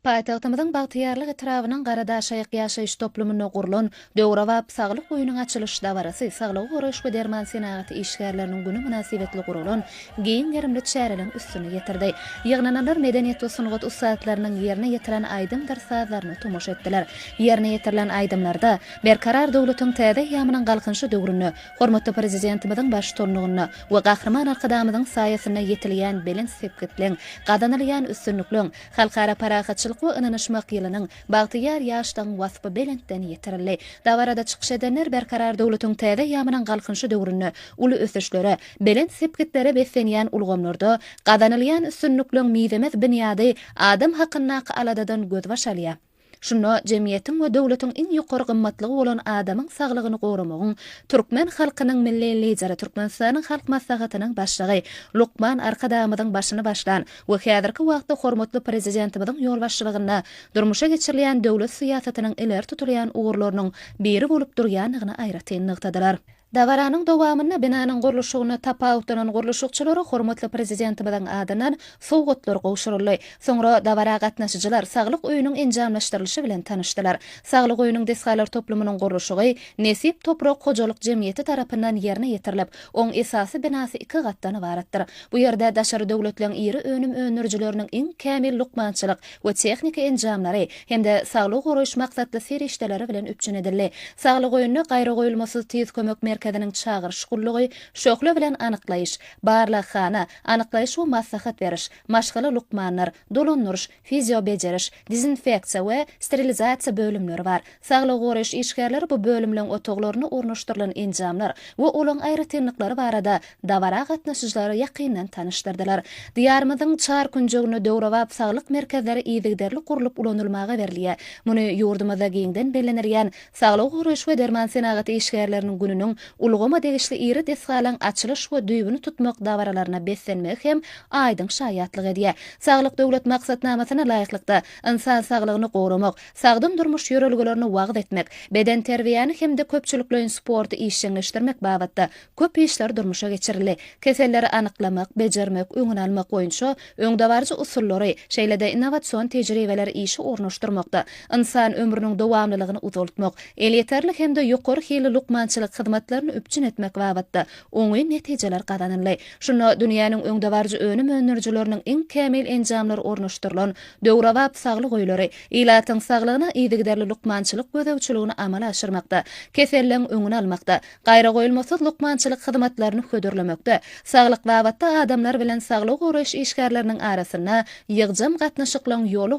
Paýtagtymyzyň bagtyýarlyk etrawynyň garadaşaýyk ýaşaýyş toplumyna gurulan Döwrawap saglyk oýunyň açylyş dawarasy saglyk goraýş we derman senaty işgärleriniň güni münasibetli gurulan giň gerimli çäreliň üstüne getirdi. Ýygnananlar medeniýet we sunugat ussatlarynyň ýerine ýetiren aýdym darsazlaryny tomoş etdiler. Ýerine ýetirilen aýdymlarda berkarar döwletiň täze ýamynyň galkynşy döwrüni, hormatly prezidentimiziň baş tornugyny we gahrman arkadamyzyň saýasyna ýetilýän belin sepkitliň, gadanylýan üstünlükliň, halkara paragatçylyk we ynanyşmak ýylynyň bagtyýar ýaşdan wasfy belentden ýetirildi. Dawarada çykyş edenler berkarar döwletiň täze ýamynyň galkynşy döwrüni, uly ösüşlere, belent sepkitlere beslenýän ulgamlarda gadanylýan üstünlükliň miýdemez bünyady adam hakyna aladadan göz başalýar. Şunu jemgyýetiň we döwletiň iň ýokary gymmatlygy bolan adamyň saglygyny goramagyň türkmen halkynyň milli lideri Türkmenistanyň halk maslahatynyň başlygy Lukman Arkadamyzyň başyny başlan we häzirki wagtda hormatly prezidentimiziň ýol başçylygyna durmuşa geçirilýän döwlet syýasatynyň ileri tutulýan ugurlarynyň biri bolup durýanyny aýratyn nyktadylar. Dawaranyň dowamyna binanyň gurulşygyna tapawutanan gurulşykçylary hormatly prezidentimiziň adynan sowgatlar gowşuruldy. Soňra dawara gatnaşyjylar saglyk oýunyň enjamlaşdyrylyşy bilen tanışdylar. Saglyk oýunyň desgalar toplumynyň gurulşygy Nesip Toprak Hojalyk Jemgyýeti tarapyndan ýerine ýetirilip, oň esasy binasy 2 gatdan ibaratdyr. Bu ýerde daşary döwletleriň iri önüm önürjileriniň iň kämil lukmançylyk we tehnika enjamlary hemde saglyk goraýyş maksatly serişdeleri bilen üpçün edildi. Saglyk oýunyna gaýra goýulmasy tiz kömek merkeziniň çağırış gullugy, şöhle bilen anyklaýyş, barlakhana, anyklaýyş we maslahat beriş, maşgala lukmanlar, dolandyryş, fizio beceriş, dezinfeksiýa we sterilizasiýa bölümleri bar. Saglyk goraýyş işgärleri bu bölümleriň otoglaryny ornaşdyrylan enjamlar we olaň aýratynlyklary barada dawara gatnaşyjylary ýakynan tanışdyrdylar. Diýarymyzyň çar künjegini Döwrawap saglyk merkezleri ýygyderli gurulyp ulanylmaga berilýär. Muny ýurdumyzda giňden bellenirýän saglyk goraýyş we derman senaty işgärleriniň gününiň ulgama degişli iri desgalan açylyş we düýbüni tutmak dawaralaryna beslenmek hem aýdyň şaýatlyk edýär. Saglyk döwlet maksatnamasyna laýyklykda insan saglygyny goramak, sagdym durmuş ýörelgelerini wagt etmek, beden terbiýany hemde köpçülikleň sporty işçileşdirmek babatda köp işler durmuşa geçirildi. Keselleri anyklamak, bejermek, öňüne almak boýunça öňdawarjy usullary, şeýlede innowasiýon tejribeleri işi ornaşdyrmakda, insan ömrüniň dowamlylygyny uzaltmak, el ýeterlik hemde ýokary hili lukmançylyk hyzmatlaryny üpçün etmek babatda oňy netijeler gadanyldy. Şunu dünýäniň öňdawarjy önüm önürjileriniň iň kämil enjamlary ornaşdyrylan Döwrawap saglyk oýlary ilatyň saglygyna ýygyderli lukmançylyk gözäwçiligini amala aşyrmakda, keselliň öňüne almakda, gaýra goýulmasy lukmançylyk hyzmatlaryny hödürlemekde, saglyk babatda adamlar bilen saglyk goraýyş işgärleriniň arasyna ýygjam gatnaşyklaryň ýoly